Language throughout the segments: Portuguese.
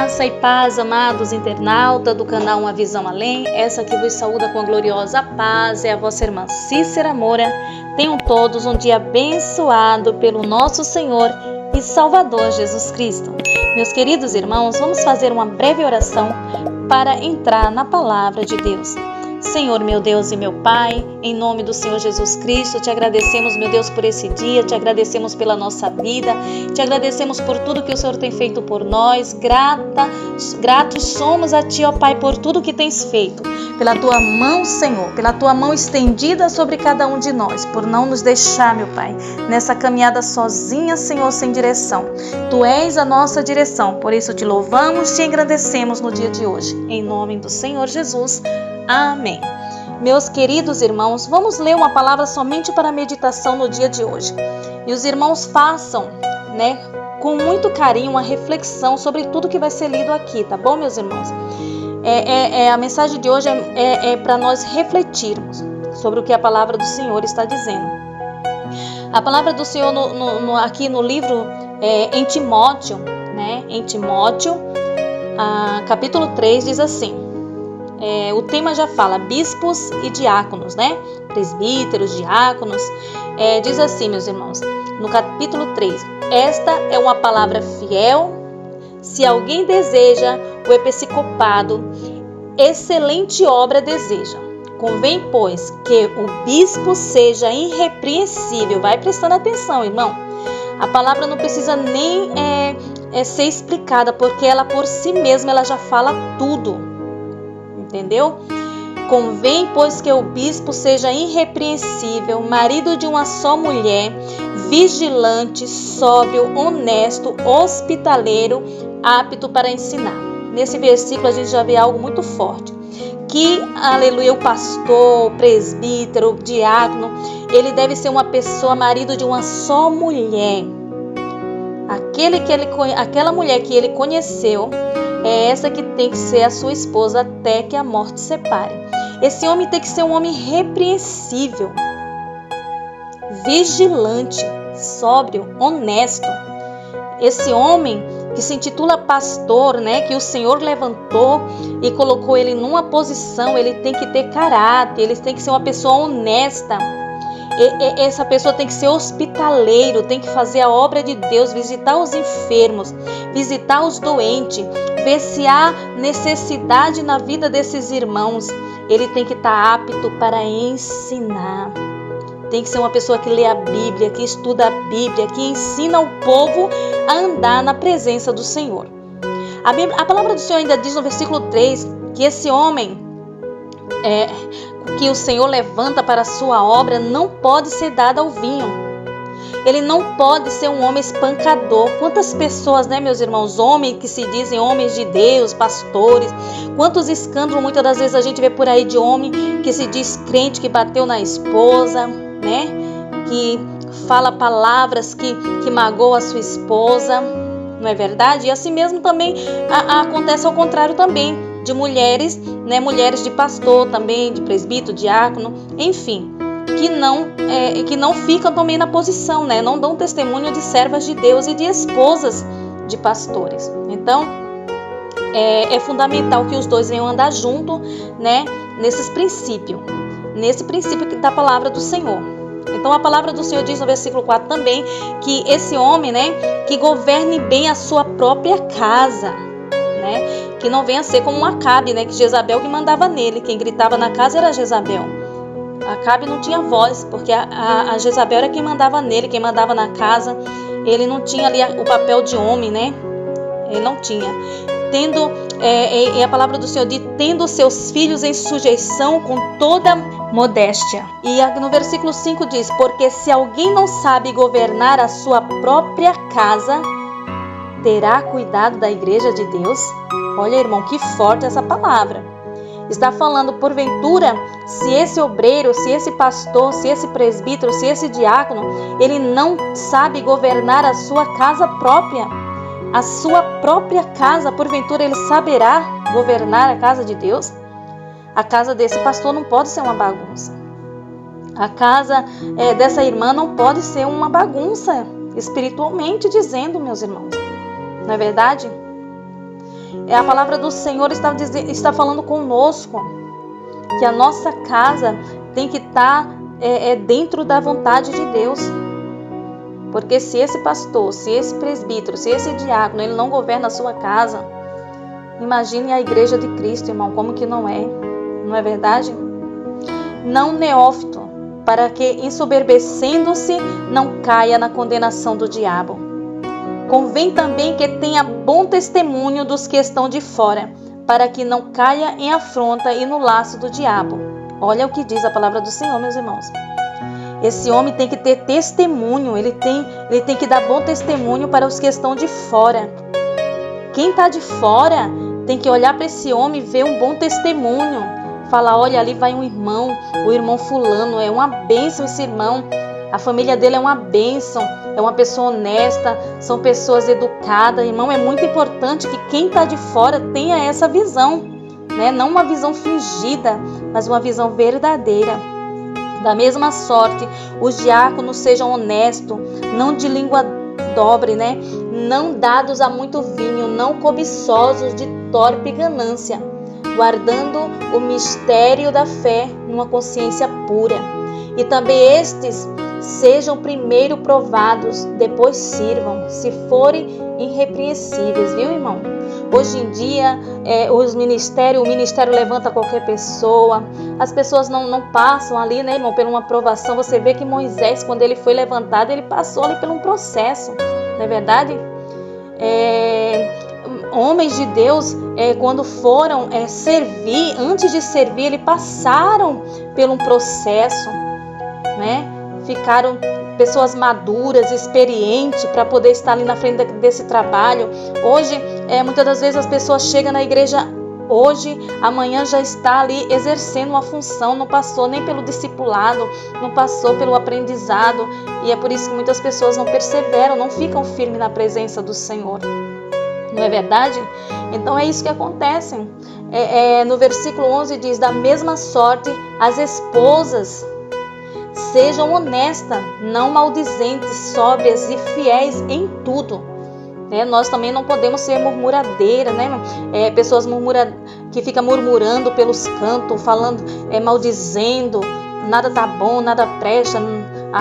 Graça e paz, amados internautas do canal Uma Visão Além. Essa que vos saúda com a gloriosa paz é a vossa irmã Cícera Moura. Tenham todos um dia abençoado pelo nosso Senhor e Salvador Jesus Cristo. Meus queridos irmãos, vamos fazer uma breve oração para entrar na palavra de Deus. Senhor, meu Deus e meu Pai, em nome do Senhor Jesus Cristo, te agradecemos, meu Deus, por esse dia, te agradecemos pela nossa vida, te agradecemos por tudo que o Senhor tem feito por nós. Gratos somos a Ti, ó Pai, por tudo que tens feito, pela Tua mão, Senhor, pela Tua mão estendida sobre cada um de nós, por não nos deixar, meu Pai, nessa caminhada sozinha, Senhor, sem direção. Tu és a nossa direção, por isso te louvamos, te engrandecemos no dia de hoje, em nome do Senhor Jesus. Amém. Meus queridos irmãos, vamos ler uma palavra somente para meditação no dia de hoje. E os irmãos façam, com muito carinho, uma reflexão sobre tudo que vai ser lido aqui, tá bom, meus irmãos? A mensagem de hoje é para nós refletirmos sobre o que a palavra do Senhor está dizendo. A palavra do Senhor aqui no livro em Timóteo, capítulo 3, diz assim. O tema já fala bispos e diáconos, presbíteros, diáconos. Diz assim, meus irmãos, no capítulo 3: esta é uma palavra fiel. Se alguém deseja o episcopado, excelente obra deseja. Convém, pois, que o bispo seja irrepreensível. Vai prestando atenção, irmão. A palavra não precisa nem ser explicada, porque ela por si mesma ela já fala tudo. Entendeu? Convém, pois, que o bispo seja irrepreensível, marido de uma só mulher, vigilante, sóbrio, honesto, hospitaleiro, apto para ensinar. Nesse versículo a gente já vê algo muito forte. Que, aleluia, o pastor, o presbítero, o diácono, ele deve ser uma pessoa, marido de uma só mulher. Aquela mulher que ele conheceu, é essa que tem que ser a sua esposa até que a morte separe. Esse homem tem que ser um homem repreensível, vigilante, sóbrio, honesto. Esse homem que se intitula pastor, que o Senhor levantou e colocou ele numa posição, ele tem que ter caráter, ele tem que ser uma pessoa honesta. Essa pessoa tem que ser hospitaleiro, tem que fazer a obra de Deus, visitar os enfermos, visitar os doentes, ver se há necessidade na vida desses irmãos. Ele tem que estar apto para ensinar. Tem que ser uma pessoa que lê a Bíblia, que estuda a Bíblia, que ensina o povo a andar na presença do Senhor. A palavra do Senhor ainda diz no versículo 3 que esse homem que o Senhor levanta para a sua obra não pode ser dado ao vinho. Ele não pode ser um homem espancador. Quantas pessoas, meus irmãos, homens que se dizem homens de Deus, pastores, quantos escândalos muitas das vezes a gente vê por aí de homem que se diz crente, que bateu na esposa, que fala palavras que magoam a sua esposa, não é verdade? E assim mesmo também acontece ao contrário também, de mulheres, mulheres de pastor também, de presbítero, diácono, enfim, que não ficam também na posição, não dão testemunho de servas de Deus e de esposas de pastores. Então, é fundamental que os dois venham andar junto, nesse princípio da palavra do Senhor. Então, a palavra do Senhor diz no versículo 4 também que esse homem, que governe bem a sua própria casa, que não venha ser como um Acabe, que Jezabel que mandava nele. Quem gritava na casa era Jezabel. Acabe não tinha voz, porque a Jezabel era quem mandava nele, quem mandava na casa. Ele não tinha ali o papel de homem, Ele não tinha. A palavra do Senhor diz, tendo seus filhos em sujeição com toda modéstia. E no versículo 5 diz, porque se alguém não sabe governar a sua própria casa, terá cuidado da igreja de Deus? Olha, irmão, que forte essa palavra. Está falando, porventura, se esse obreiro, se esse pastor, se esse presbítero, se esse diácono, ele não sabe governar a sua casa própria, a sua própria casa, porventura ele saberá governar a casa de Deus? A casa desse pastor não pode ser uma bagunça. A casa dessa irmã não pode ser uma bagunça, espiritualmente dizendo, meus irmãos. Não é verdade? a palavra do Senhor está falando conosco, que a nossa casa tem que estar dentro da vontade de Deus. Porque se esse pastor, se esse presbítero, se esse diácono, ele não governa a sua casa, imagine a igreja de Cristo, irmão, como que não é? Não é verdade? Não neófito, para que, ensoberbecendo-se, não caia na condenação do diabo. Convém também que tenha bom testemunho dos que estão de fora, para que não caia em afronta e no laço do diabo. Olha o que diz a palavra do Senhor, meus irmãos. Esse homem tem que ter testemunho, ele tem que dar bom testemunho para os que estão de fora. Quem está de fora tem que olhar para esse homem e ver um bom testemunho. Falar, olha, ali vai um irmão, o irmão fulano, é uma bênção esse irmão. A família dele é uma bênção, é uma pessoa honesta, são pessoas educadas. Irmão, é muito importante que quem está de fora tenha essa visão, né? Não uma visão fingida, mas uma visão verdadeira. Da mesma sorte, os diáconos sejam honestos, não de língua dobre, né? Não dados a muito vinho, não cobiçosos de torpe ganância, guardando o mistério da fé numa consciência pura. E também estes sejam primeiro provados, depois sirvam, se forem irrepreensíveis, viu, irmão? Hoje em dia, o ministério levanta qualquer pessoa, as pessoas não passam ali, né, irmão, por uma provação. Você vê que Moisés, quando ele foi levantado, ele passou ali por um processo, não é verdade? Homens de Deus, quando foram servir, antes de servir, eles passaram por um processo, né? Ficaram pessoas maduras, experientes, para poder estar ali na frente desse trabalho. Hoje, muitas das vezes as pessoas chegam na igreja hoje, amanhã já está ali exercendo uma função, não passou nem pelo discipulado, não passou pelo aprendizado, e é por isso que muitas pessoas não perseveram, não ficam firmes na presença do Senhor. Não é verdade? Então é isso que acontece. No versículo 11 diz, da mesma sorte as esposas sejam honestas, não maldizentes, sóbrias e fiéis em tudo. Nós também não podemos ser murmuradeiras, né? Pessoas que ficam murmurando pelos cantos, falando, maldizendo, nada tá bom, nada presta,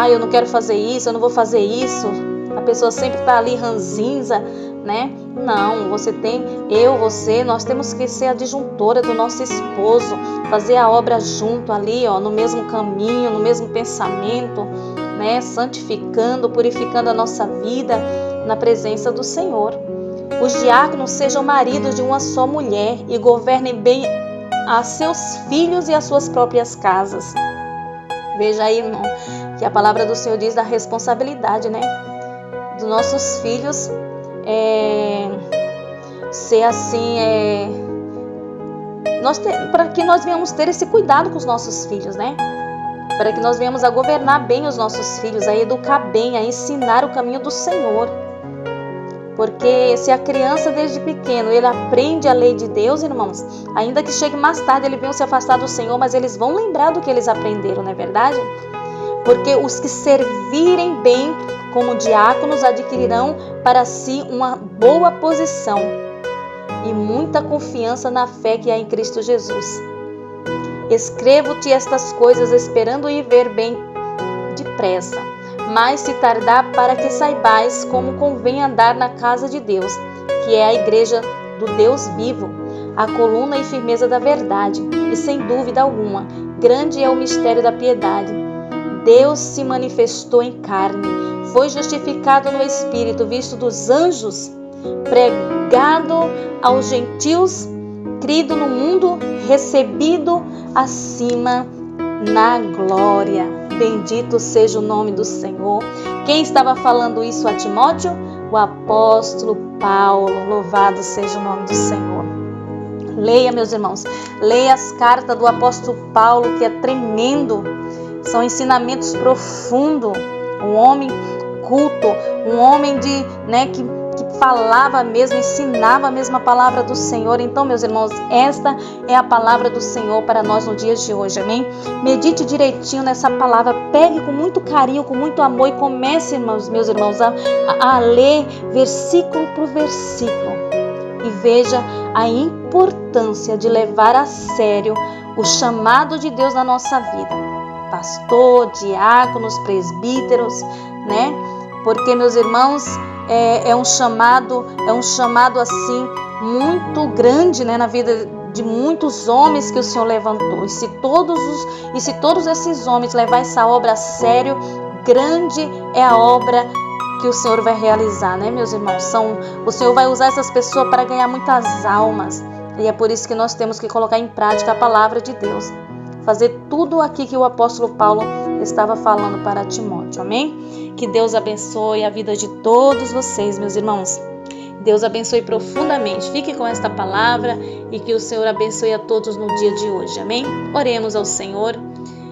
eu não quero fazer isso, eu não vou fazer isso. A pessoa sempre está ali ranzinza, né? Não, você, nós temos que ser a disjuntora do nosso esposo, fazer a obra junto ali, no mesmo caminho, no mesmo pensamento, né? Santificando, purificando a nossa vida na presença do Senhor. Os diáconos sejam maridos de uma só mulher e governem bem a seus filhos e as suas próprias casas. Veja aí, irmão, que a palavra do Senhor diz da responsabilidade, né? Dos nossos filhos ser assim, para que nós venhamos ter esse cuidado com os nossos filhos, né? Para que nós venhamos a governar bem os nossos filhos, a educar bem, a ensinar o caminho do Senhor. Porque se a criança desde pequeno ele aprende a lei de Deus, irmãos, ainda que chegue mais tarde ele venha se afastar do Senhor, mas eles vão lembrar do que eles aprenderam, não é verdade? Porque os que servirem bem como diáconos adquirirão para si uma boa posição e muita confiança na fé que há em Cristo Jesus. Escrevo-te estas coisas esperando ir ver bem depressa, mas se tardar, para que saibais como convém andar na casa de Deus, que é a igreja do Deus vivo, a coluna e firmeza da verdade. E sem dúvida alguma, grande é o mistério da piedade. Deus se manifestou em carne, foi justificado no Espírito, visto dos anjos, pregado aos gentios, crido no mundo, recebido acima na glória. Bendito seja o nome do Senhor. Quem estava falando isso a Timóteo? O apóstolo Paulo. Louvado seja o nome do Senhor. Leia, meus irmãos, leia as cartas do apóstolo Paulo, que é tremendo. São ensinamentos profundos. Um homem culto, um homem que falava mesmo, ensinava a mesma palavra do Senhor. Então, meus irmãos, esta é a palavra do Senhor para nós no dia de hoje, amém? Medite direitinho nessa palavra, pegue com muito carinho, com muito amor e comece, meus irmãos, a ler versículo por versículo. e veja a importância de levar a sério o chamado de Deus na nossa vida. Pastor, diáconos, presbíteros, né? Porque, meus irmãos, é um chamado assim muito grande, né, na vida de muitos homens que o Senhor levantou. E se todos esses homens levar essa obra a sério, grande é a obra que o Senhor vai realizar, né, meus irmãos? O Senhor vai usar essas pessoas para ganhar muitas almas. E é por isso que nós temos que colocar em prática a palavra de Deus. Fazer tudo aqui que o apóstolo Paulo estava falando para Timóteo, amém? Que Deus abençoe a vida de todos vocês, meus irmãos. Deus abençoe profundamente. Fique com esta palavra e que o Senhor abençoe a todos no dia de hoje, amém? Oremos ao Senhor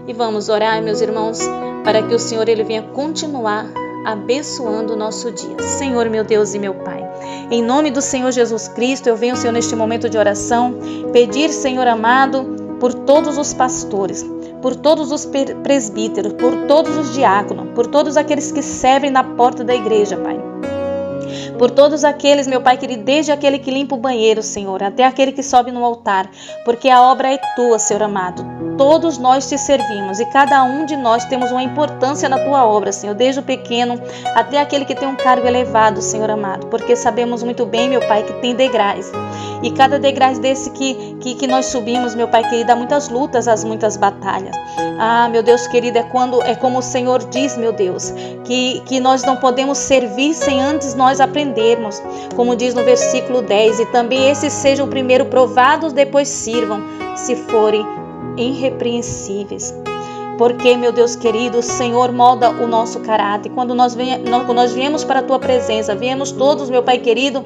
e vamos orar, meus irmãos, para que o Senhor ele venha continuar abençoando o nosso dia. Senhor, meu Deus e meu Pai, em nome do Senhor Jesus Cristo, eu venho, Senhor, neste momento de oração, pedir, Senhor amado, por todos os pastores, por todos os presbíteros, por todos os diáconos, por todos aqueles que servem na porta da igreja, Pai. Por todos aqueles, meu Pai querido, desde aquele que limpa o banheiro, Senhor, até aquele que sobe no altar, porque a obra é tua, Senhor amado. Todos nós te servimos e cada um de nós temos uma importância na tua obra, Senhor, desde o pequeno até aquele que tem um cargo elevado, Senhor amado, porque sabemos muito bem, meu Pai, que tem degraus. E cada degrau desse que nós subimos, meu Pai querido, há muitas lutas, há muitas batalhas. Ah, meu Deus querido, é como o Senhor diz, meu Deus, que nós não podemos servir sem antes nós aprendermos. Como diz no versículo 10, e também esses sejam primeiro provados, depois sirvam, se forem irrepreensíveis. Porque, meu Deus querido, o Senhor molda o nosso caráter. Quando nós viemos para a tua presença, viemos todos, meu Pai querido,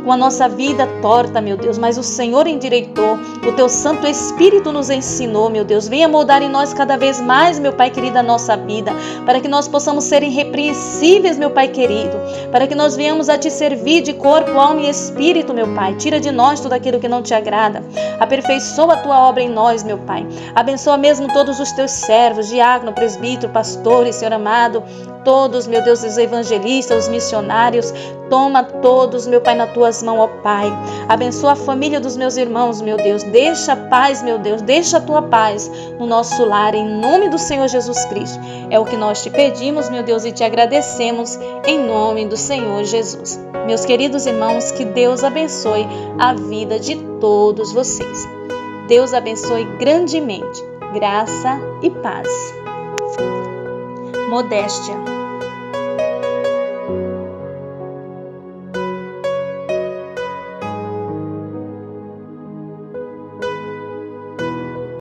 com a nossa vida torta, meu Deus, mas o Senhor endireitou, o teu Santo Espírito nos ensinou, meu Deus. Venha moldar em nós cada vez mais, meu Pai querido, a nossa vida, para que nós possamos ser irrepreensíveis, meu Pai querido, para que nós venhamos a te servir de corpo, alma e espírito, meu Pai. Tira de nós tudo aquilo que não te agrada. Aperfeiçoa a tua obra em nós, meu Pai. Abençoa mesmo todos os teus servos, diácono, presbítero, pastores, Senhor amado, todos, meu Deus, os evangelistas, os missionários, toma todos, meu Pai, nas tuas mãos, ó Pai. Abençoa a família dos meus irmãos, meu Deus. Deixa a paz, meu Deus, deixa a tua paz no nosso lar, em nome do Senhor Jesus Cristo. É o que nós te pedimos, meu Deus, e te agradecemos em nome do Senhor Jesus. Meus queridos irmãos, que Deus abençoe a vida de todos vocês. Deus abençoe grandemente. Graça e paz. Modéstia.